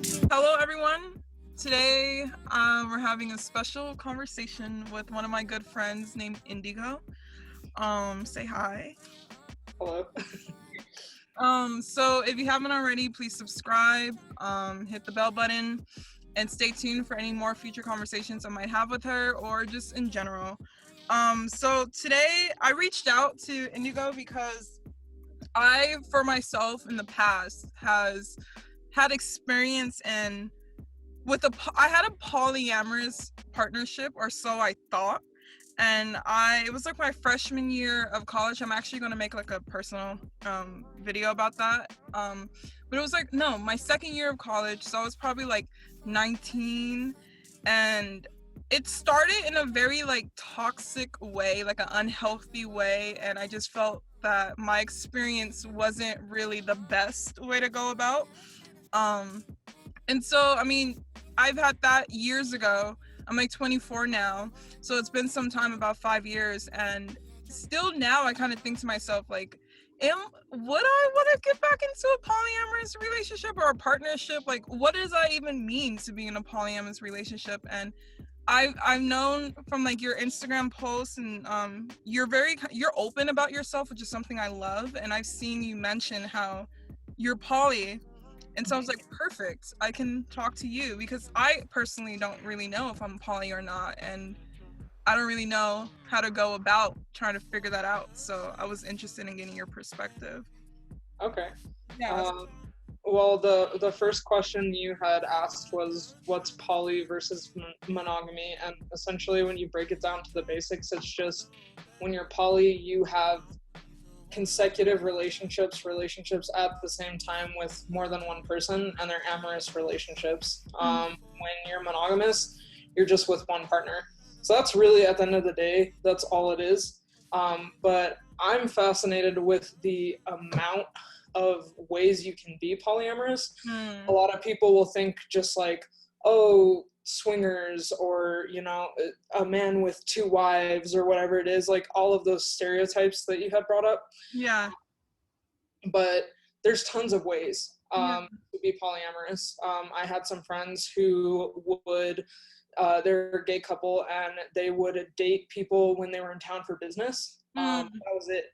Hello, everyone. Today, we're having a special conversation with one of my good friends named Indigo. Say hi. Hello. So if you haven't already, please subscribe, hit the bell button, and stay tuned for any more future conversations I might have with her or just in general. So today I reached out to Indigo because I, for myself in the past, has had experience in I had a polyamorous partnership, or so I thought. And it was like my freshman year of college. I'm actually going to make like a personal video about that. But it was like, no, my second year of college. So I was probably like 19, and it started in a very like toxic way, like an unhealthy way. And I just felt that my experience wasn't really the best way to go about. And so, I mean, I've had that years ago. I'm like 24 now. So it's been some time, about 5 years. And still now I kind of think to myself, like, would I want to get back into a polyamorous relationship or a partnership? Like, what does that even mean to be in a polyamorous relationship? And I've known from like your Instagram posts, and you're open about yourself, which is something I love. And I've seen you mention how you're poly. And so I was like, perfect, I can talk to you, because I personally don't really know if I'm poly or not. And I don't really know how to go about trying to figure that out. So I was interested in getting your perspective. Okay. Yeah. Well, the first question you had asked was what's poly versus monogamy, and essentially when you break it down to the basics, it's just when you're poly, you have consecutive relationships at the same time with more than one person, and they're amorous relationships. When you're monogamous, you're just with one partner. So that's really, at the end of the day, that's all it is. But I'm fascinated with the amount of ways you can be polyamorous. A lot of people will think just like, oh, swingers, or a man with two wives, or whatever it is, like all of those stereotypes that you had brought up. Yeah. But there's tons of ways to be polyamorous. I had some friends who would they're a gay couple, and they would date people when they were in town for business. That was it.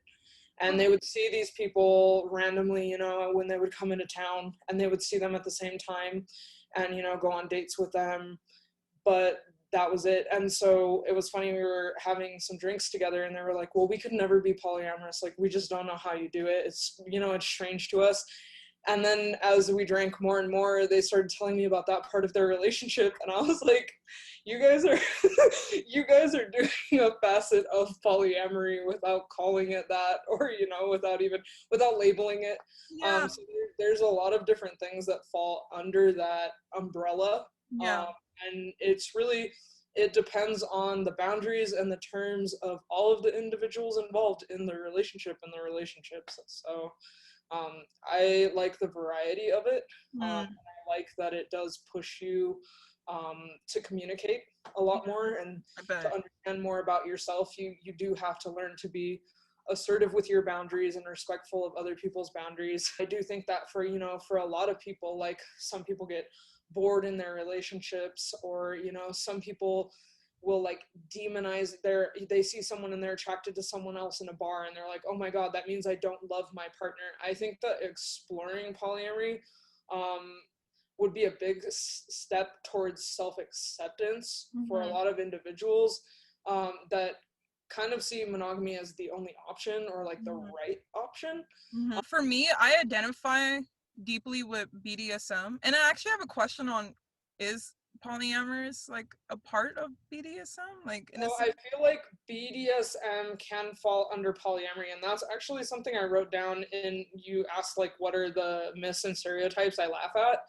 And they would see these people randomly, when they would come into town, and they would see them at the same time and, go on dates with them. But that was it. And so it was funny, we were having some drinks together, and they were like, well, we could never be polyamorous. Like, we just don't know how you do it. It's, it's strange to us. And then as we drank more and more, they started telling me about that part of their relationship. And I was like, you guys are doing a facet of polyamory without calling it that, or, without labeling it. Yeah. So there's a lot of different things that fall under that umbrella. Yeah. And it depends on the boundaries and the terms of all of the individuals involved in the relationship and the relationships. So I like the variety of it. I like that it does push you to communicate a lot more, and to understand more about yourself. You do have to learn to be assertive with your boundaries and respectful of other people's boundaries. I do think that for a lot of people, like, some people get bored in their relationships, or some people will like demonize they see someone and they're attracted to someone else in a bar, and they're like, oh my god, that means I don't love my partner. I think that exploring polyamory would be a big step towards self-acceptance for a lot of individuals that kind of see monogamy as the only option, or like the right option. For me, I identify deeply with BDSM, and I actually have a question on, is polyamorous like a part of BDSM? Like, Well, I feel like BDSM can fall under polyamory, and that's actually something I wrote down. In you asked like, what are the myths and stereotypes I laugh at?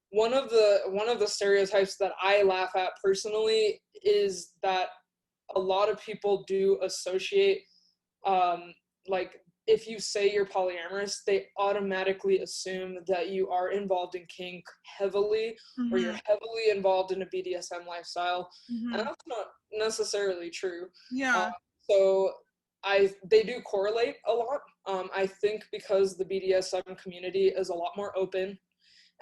One of the stereotypes that I laugh at personally is that a lot of people do associate, like, if you say you're polyamorous, they automatically assume that you are involved in kink heavily, or you're heavily involved in a BDSM lifestyle, and that's not necessarily true. So they do correlate a lot. I think because the BDSM community is a lot more open,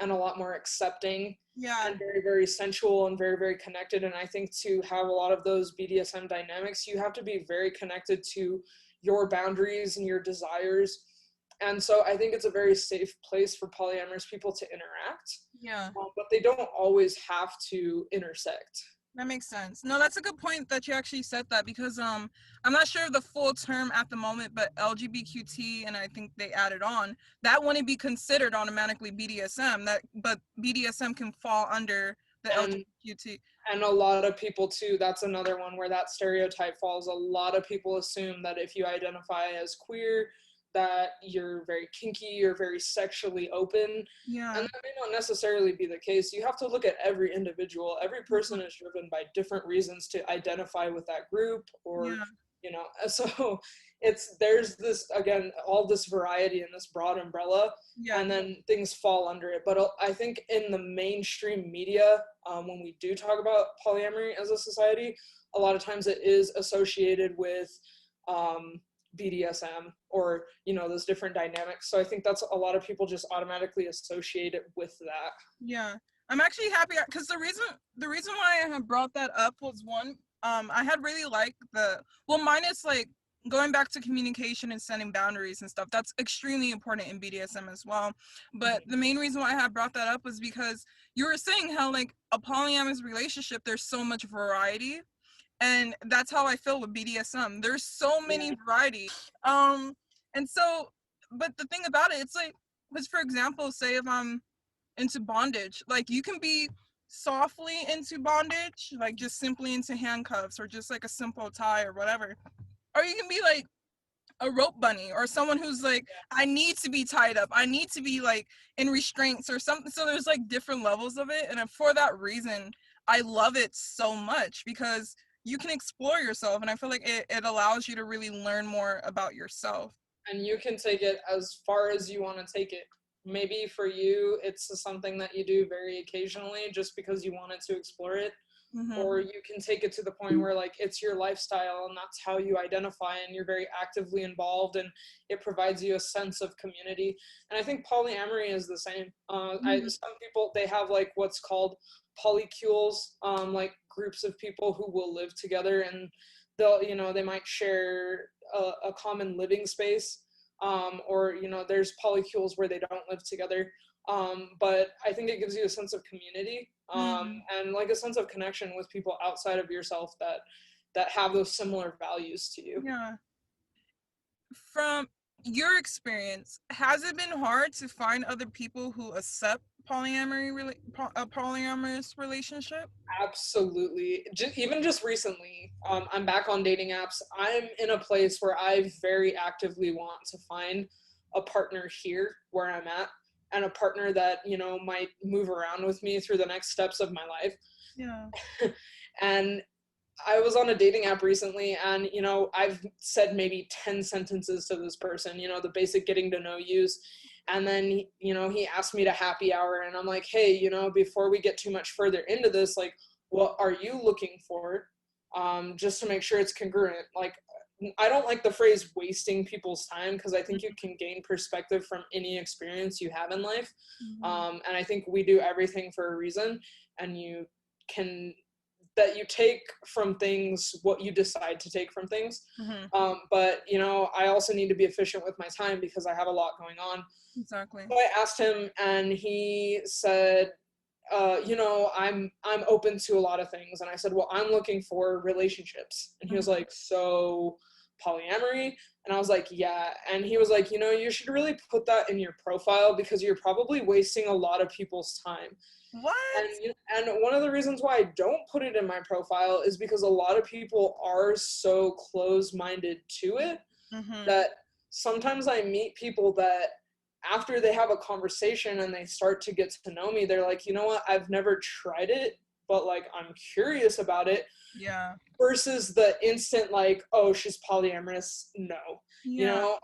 and a lot more accepting Yeah. and very, very sensual and very, very connected. And I think to have a lot of those BDSM dynamics, you have to be very connected to your boundaries and your desires. And so I think it's a very safe place for polyamorous people to interact, Yeah. but they don't always have to intersect. That makes sense. No, that's a good point that you actually said that, because I'm not sure of the full term at the moment, but LGBTQT, and I think they added on, that wouldn't be considered automatically BDSM. But BDSM can fall under the And LGBTQT. and a lot of people too, that's another one where that stereotype falls. A lot of people assume that if you identify as queer, that you're very kinky, you're very sexually open. Yeah. And that may not necessarily be the case. You have to look at every individual. Every person is driven by different reasons to identify with that group, or Yeah. so there's this, again, all this variety in this broad umbrella, Yeah. and then things fall under it. But I think in the mainstream media, when we do talk about polyamory as a society, a lot of times it is associated with BDSM, or those different dynamics. So I think that's a lot of people just automatically associate it with that. Yeah, I'm actually happy because the reason why I had brought that up was, one, I had really liked minus like going back to communication and setting boundaries and stuff. That's extremely important in BDSM as well. But the main reason why I had brought that up was because you were saying how, like, a polyamorous relationship, there's so much variety. And that's how I feel with BDSM. There's so many variety. And so, but the thing about it, it's like, because for example, say if I'm into bondage, like, you can be softly into bondage, like just simply into handcuffs or just like a simple tie or whatever. Or you can be like a rope bunny, or someone who's like, I need to be tied up, I need to be like in restraints or something. So there's like different levels of it. And for that reason, I love it so much, because you can explore yourself, and I feel like it allows you to really learn more about yourself. And you can take it as far as you want to take it. Maybe for you, it's something that you do very occasionally just because you wanted to explore it. Mm-hmm. Or you can take it to the point where, like, it's your lifestyle and that's how you identify, and you're very actively involved, and it provides you a sense of community. And I think polyamory is the same. Some people, they have like what's called polycules, like groups of people who will live together, and they might share a common living space, or there's polycules where they don't live together. But I think it gives you a sense of community, and like a sense of connection with people outside of yourself that have those similar values to you. Yeah. From your experience, has it been hard to find other people who accept a polyamorous relationship? Absolutely. Even just recently, I'm back on dating apps. I'm in a place where I very actively want to find a partner here where I'm at, and a partner that might move around with me through the next steps of my life. Yeah. And I was on a dating app recently, and I've said maybe 10 sentences to this person, the basic getting to know yous. And then he asked me to happy hour, and I'm like, hey, before we get too much further into this, like, what are you looking for, just to make sure it's congruent. Like, I don't like the phrase wasting people's time, because I think you can gain perspective from any experience you have in life. And I think we do everything for a reason, and you take from things what you decide to take from things. But I also need to be efficient with my time, because I have a lot going on. Exactly. So I asked him, and he said, I'm open to a lot of things. And I said, well, I'm looking for relationships. And he was like, so polyamory? And I was like, yeah. And he was like, you should really put that in your profile, because you're probably wasting a lot of people's time. What? And one of the reasons why I don't put it in my profile is because a lot of people are so close-minded to it, that sometimes I meet people that after they have a conversation and they start to get to know me, they're like, you know what, I've never tried it, but like, I'm curious about it. Yeah. Versus the instant, like, oh, she's polyamorous. No. Yeah. And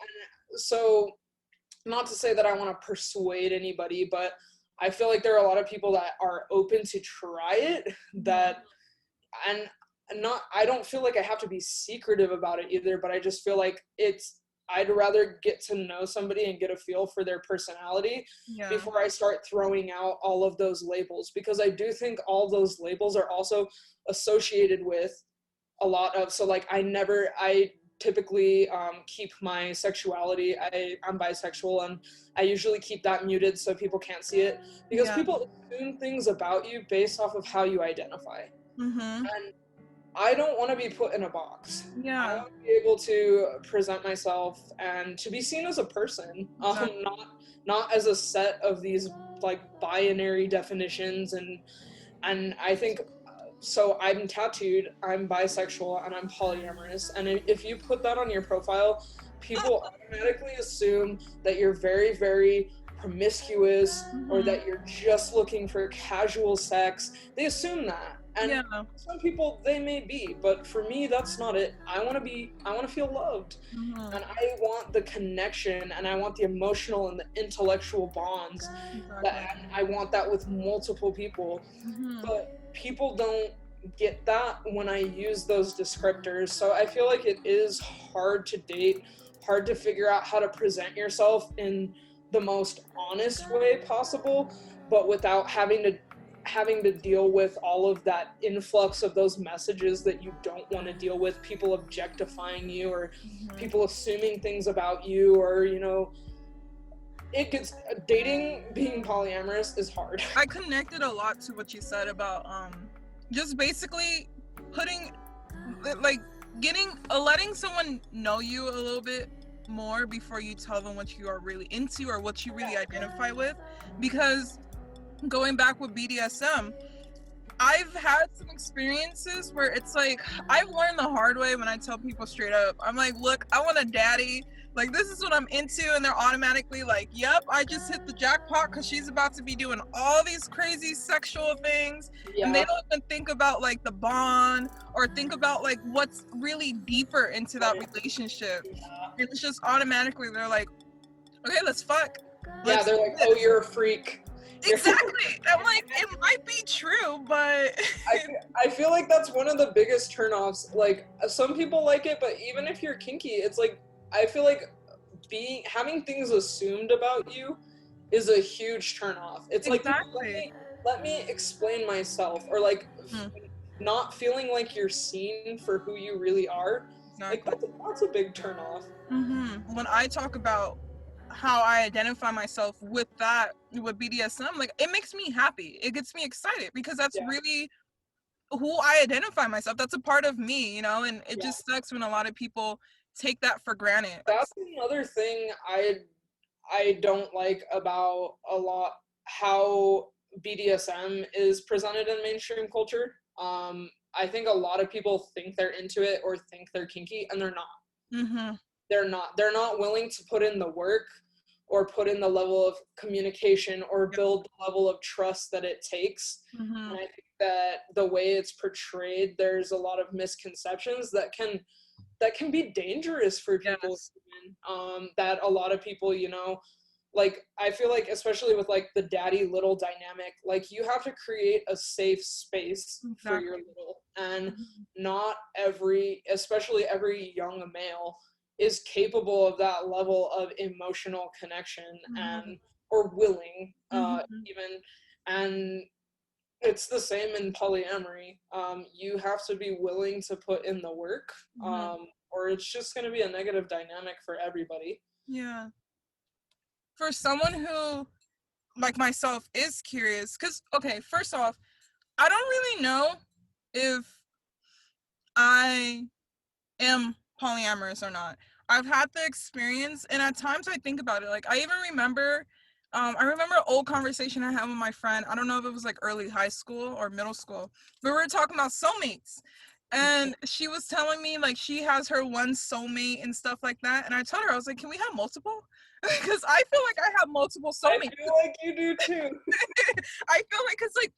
so, not to say that I want to persuade anybody, but I feel like there are a lot of people that are open to try it, and I don't feel like I have to be secretive about it either, but I just feel like it's I'd rather get to know somebody and get a feel for their personality before I start throwing out all of those labels, because I do think all those labels are also associated with a lot of, so like I typically keep my sexuality, I'm bisexual, and I usually keep that muted so people can't see it, because people assume things about you based off of how you identify. And I don't want to be put in a box. I want to be able to present myself and to be seen as a person, not as a set of these like binary definitions. And I think, so I'm tattooed, I'm bisexual, and I'm polyamorous. And if you put that on your profile, people automatically assume that you're very, very promiscuous, or that you're just looking for casual sex. They assume that. And some people, they may be, but for me, that's not it. I want to feel loved. And I want the connection, and I want the emotional and the intellectual bonds. And I want that with multiple people. But people don't get that when I use those descriptors. So I feel like it is hard to date, hard to figure out how to present yourself in the most honest way possible, but without having to deal with all of that influx of those messages that you don't want to deal with, people objectifying you, or people assuming things about you, or it gets, dating, being polyamorous is hard. I connected a lot to what you said about just basically putting, like, letting someone know you a little bit more before you tell them what you are really into or what you really identify with. Because going back with BDSM, I've had some experiences where it's like, I've learned the hard way when I tell people straight up, I'm like, look, I want a daddy, like, this is what I'm into, and they're automatically like, yep, I just hit the jackpot, because she's about to be doing all these crazy sexual things, and they don't even think about like the bond, or think about like what's really deeper into that relationship. And it's just automatically, they're like, okay, let's fuck. They're like, oh, you're a freak. Exactly. I'm like, it might be true, but I feel like that's one of the biggest turnoffs. Like, some people like it, but even if you're kinky, it's like, I feel like having things assumed about you is a huge turnoff. It's like, let me explain myself, or like not feeling like you're seen for who you really are. Like, that's a big turnoff. When I talk about how I identify myself with BDSM, like, it makes me happy. It gets me excited, because that's really who I identify myself. That's a part of me, and it just sucks when a lot of people take that for granted. That's another thing I don't like about a lot how BDSM is presented in mainstream culture. I think a lot of people think they're into it or think they're kinky, and they're not. They're not willing to put in the work, or put in the level of communication, or build the level of trust that it takes. And I think that the way it's portrayed, there's a lot of misconceptions that can be dangerous for people. That a lot of people, like, I feel like, especially with like the daddy little dynamic, like, you have to create a safe space for your little, and not especially every young male is capable of that level of emotional connection, and or willing even. And it's the same in polyamory. You have to be willing to put in the work, or it's just going to be a negative dynamic for everybody. Yeah. For someone who, like myself, is curious, because, okay, first off, I don't really know if I am polyamorous or not. I've had the experience, and at times I think about it. Like, I even remember, an old conversation I had with my friend. I don't know if it was like early high school or middle school, but we were talking about soulmates. And she was telling me like she has her one soulmate and stuff like that. And I told her, I was like, can we have multiple? Because I feel like I have multiple soulmates. I feel like you do too. I feel like, because like,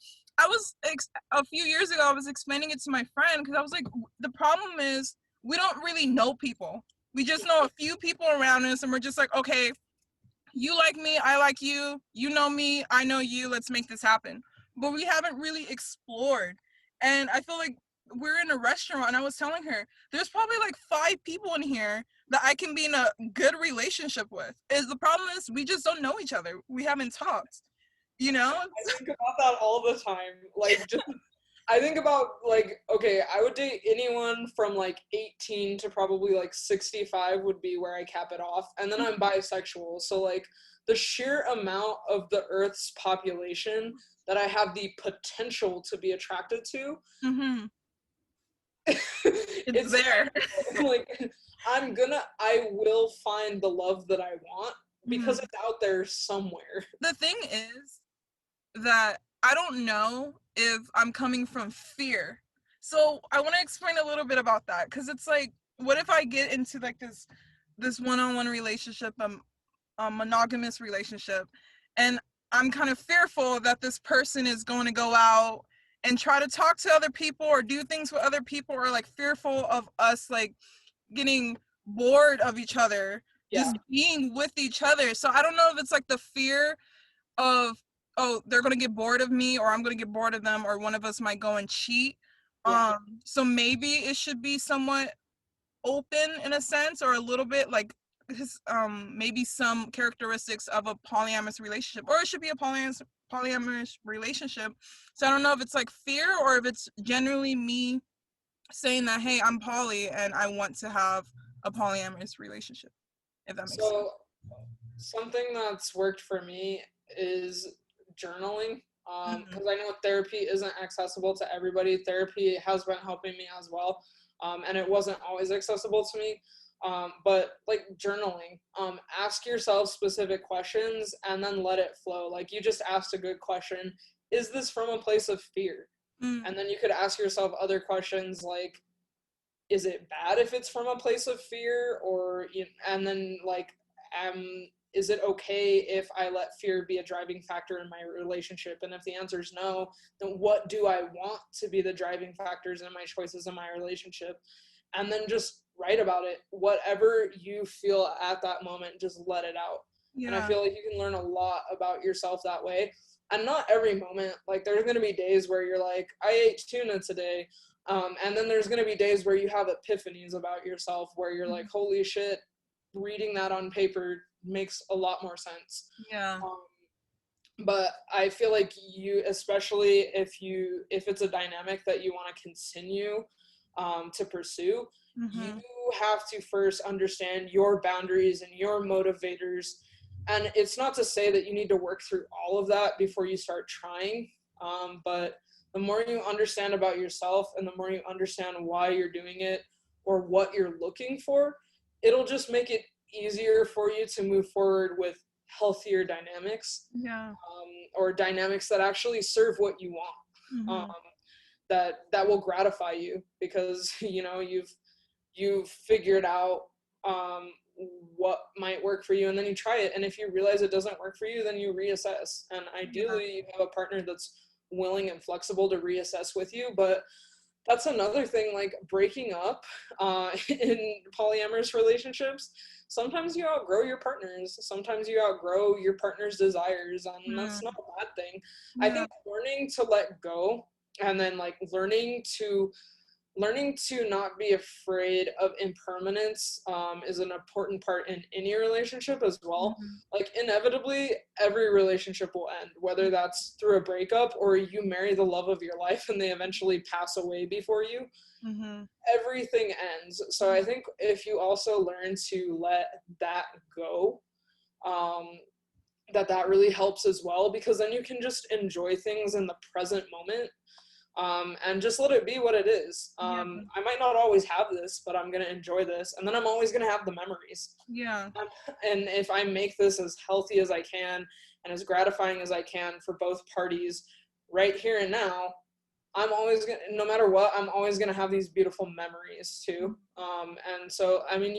a few years ago, I was explaining it to my friend, because I was like, the problem is we don't really know people. We just know a few people around us, and we're just like, okay, you like me, I like you, you know me, I know you, let's make this happen. But we haven't really explored. And I feel like we're in a restaurant and I was telling her, there's probably like 5 people in here that I can be in a good relationship with. Is the problem is we just don't know each other. We haven't talked, you know? I think about that all the time. Like, just I think about like, okay, I would date anyone from like 18 to probably like 65 would be where I cap it off. And then I'm bisexual. So like the sheer amount of the Earth's population that I have the potential to be attracted to, Mm-hmm. It's it's there. like I will find the love that I want because Mhm. it's out there somewhere. The thing is that I don't know if I'm coming from fear. So I want to explain a little bit about that because it's like, what if I get into like this one-on-one relationship, a monogamous relationship, and I'm kind of fearful that this person is going to go out and try to talk to other people or do things with other people, or like fearful of us like getting bored of each other, Yeah. just being with each other. So I don't know if it's like the fear of, oh, they're gonna get bored of me, or I'm gonna get bored of them, or one of us might go and cheat. Yeah. So maybe it should be somewhat open in a sense, or a little bit like maybe some characteristics of a polyamorous relationship, or it should be a polyamorous relationship. So I don't know if it's like fear or if it's generally me saying that, hey, I'm poly and I want to have a polyamorous relationship, if that makes sense. So something that's worked for me is journaling. Because I know therapy isn't accessible to everybody. Therapy has been helping me as well, and it wasn't always accessible to me. But like journaling, ask yourself specific questions and then let it flow. Like you just asked a good question. Is this from a place of fear? Mm. And then you could ask yourself other questions like, is it bad if it's from a place of fear? Or and then like, is it okay if I let fear be a driving factor in my relationship? And if the answer is no, then what do I want to be the driving factors in my choices in my relationship? And then just write about it. Whatever you feel at that moment, just let it out. And I Yeah. feel like you can learn a lot about yourself that way. And not every moment, like there's going to be days where you're like, I ate tuna today. And then there's going to be days where you have epiphanies about yourself where you're like, holy shit, reading that on paper makes a lot more sense. Yeah. But I feel like you, especially if it's a dynamic that you want to continue to pursue, you have to first understand your boundaries and your motivators. And it's not to say that you need to work through all of that before you start trying, but the more you understand about yourself and the more you understand why you're doing it or what you're looking for, it'll just make it easier for you to move forward with healthier dynamics, Yeah. or dynamics that actually serve what you want, that will gratify you because you've figured out what might work for you, and then you try it, and if you realize it doesn't work for you, then you reassess, and ideally you have a partner that's willing and flexible to reassess with you. But that's another thing, like breaking up in polyamorous relationships, sometimes you outgrow your partners, sometimes you outgrow your partner's desires, and that's not a bad thing. I think learning to let go, and then like learning to not be afraid of impermanence is an important part in any relationship as well. Like inevitably every relationship will end, whether that's through a breakup or you marry the love of your life and they eventually pass away before you. Everything ends. So I think if you also learn to let that go, that really helps as well, because then you can just enjoy things in the present moment, and just let it be what it is. I might not always have this, but I'm going to enjoy this, and then I'm always going to have the memories. And if I make this as healthy as I can and as gratifying as I can for both parties right here and now, I'm always going to, no matter what, I'm always going to have these beautiful memories too. And so, I mean,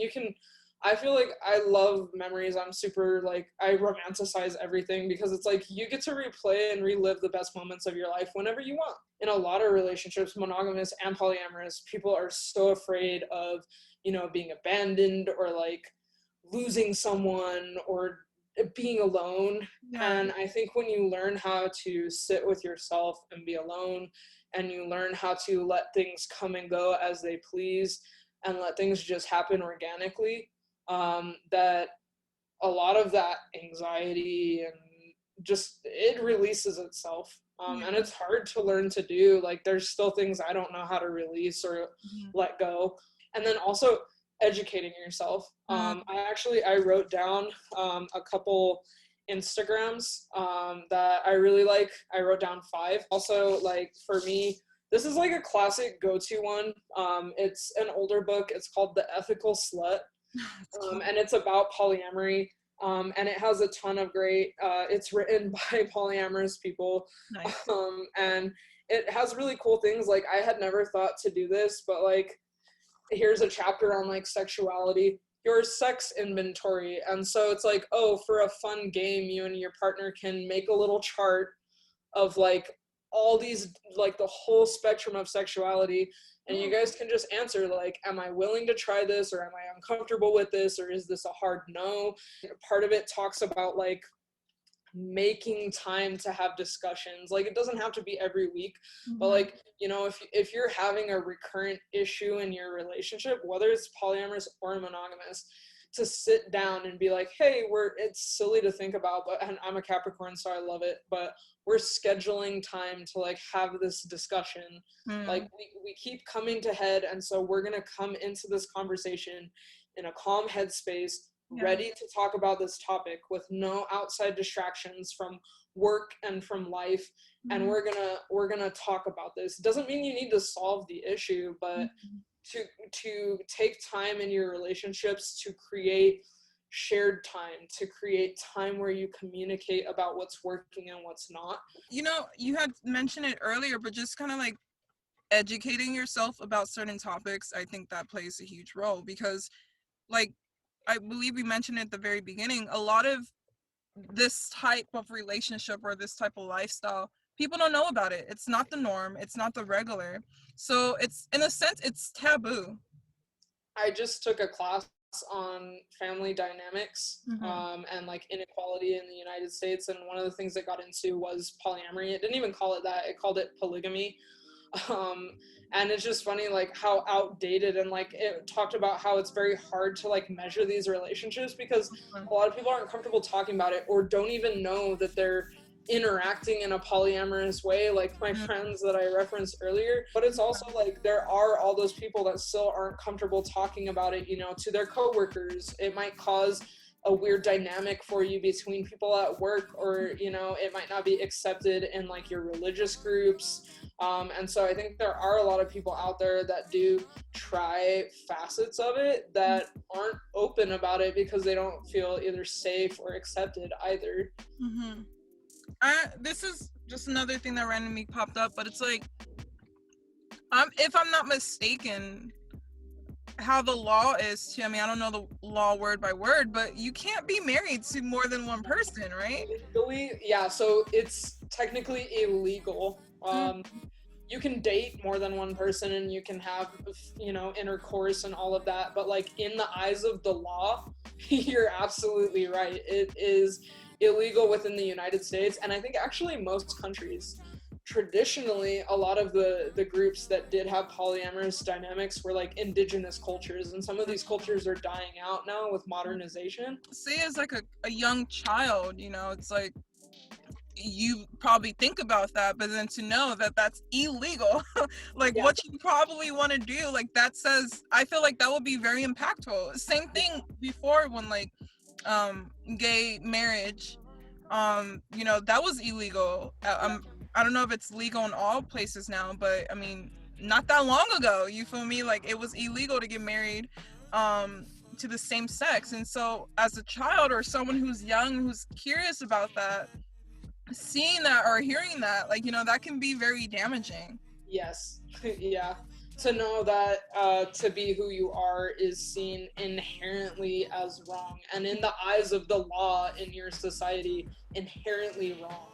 I feel like I love memories. I'm super, like, I romanticize everything because it's like you get to replay and relive the best moments of your life whenever you want. In a lot of relationships, monogamous and polyamorous, people are so afraid of, being abandoned or like losing someone or being alone. And I think when you learn how to sit with yourself and be alone and you learn how to let things come and go as they please and let things just happen organically, that a lot of that anxiety and just it releases itself. And it's hard to learn to do. Like, there's still things I don't know how to release or let go. And then also educating yourself. I wrote down a couple Instagrams that I really like. I wrote down 5. Also, like, for me, this is like a classic go-to one. It's an older book. It's called The Ethical Slut. And it's about polyamory. And it has a ton of great, it's written by polyamorous people. Nice. And it has really cool things. Like, I had never thought to do this, but like, here's a chapter on like sexuality, your sex inventory. And so it's like, oh, for a fun game, you and your partner can make a little chart of like all these, like the whole spectrum of sexuality. And you guys can just answer like, am I willing to try this, or am I uncomfortable with this, or is this a hard no? Part of it talks about like making time to have discussions. Like, it doesn't have to be every week, but like, you know, if you're having a recurrent issue in your relationship, whether it's polyamorous or monogamous, to sit down and be like, hey, it's silly to think about, but and I'm a Capricorn, so I love it, but we're scheduling time to like have this discussion. Like, we keep coming to head, and so we're gonna come into this conversation in a calm headspace, ready to talk about this topic with no outside distractions from work and from life. And we're gonna talk about this. Doesn't mean you need to solve the issue, but to take time in your relationships to create shared time, to create time where you communicate about what's working and what's not. You know, you had mentioned it earlier, but just kind of like educating yourself about certain topics, I think that plays a huge role, because like, I believe we mentioned at the very beginning, a lot of this type of relationship or this type of lifestyle, people don't know about it. It's not the norm. It's not the regular. So it's, in a sense, it's taboo. I just took a class on family dynamics and like inequality in the United States, and one of the things it got into was polyamory. It didn't even call it that. It called it polygamy. And it's just funny like how outdated, and like it talked about how it's very hard to like measure these relationships because a lot of people aren't comfortable talking about it, or don't even know that they're interacting in a polyamorous way, like my friends that I referenced earlier. But it's also like there are all those people that still aren't comfortable talking about it, you know, to their coworkers. It might cause a weird dynamic for you between people at work, or, you know, it might not be accepted in like your religious groups. And so I think there are a lot of people out there that do try facets of it that aren't open about it because they don't feel either safe or accepted either. This is just another thing that randomly popped up, but it's like, if I'm not mistaken, how the law is too, I mean, I don't know the law word by word, but you can't be married to more than one person, right? Legally, yeah, so it's technically illegal. You can date more than one person and you can have, you know, intercourse and all of that, but like in the eyes of the law, you're absolutely right. It is illegal within the United States, and I think actually most countries. Traditionally, a lot of the groups that did have polyamorous dynamics were like indigenous cultures, and some of these cultures are dying out now with modernization. Say as like a young child, you know, it's like, you probably think about that, but then to know that that's illegal, like what you probably want to do, like that says, I feel like that would be very impactful. Same thing before when like gay marriage, you know, that was illegal. I don't know if it's legal in all places now, but I mean, not that long ago, you feel me, like it was illegal to get married to the same sex. And so as a child or someone who's young, who's curious about that, seeing that or hearing that, like, you know, that can be very damaging. Yes. Yeah. To know that to be who you are is seen inherently as wrong, and in the eyes of the law in your society, inherently wrong.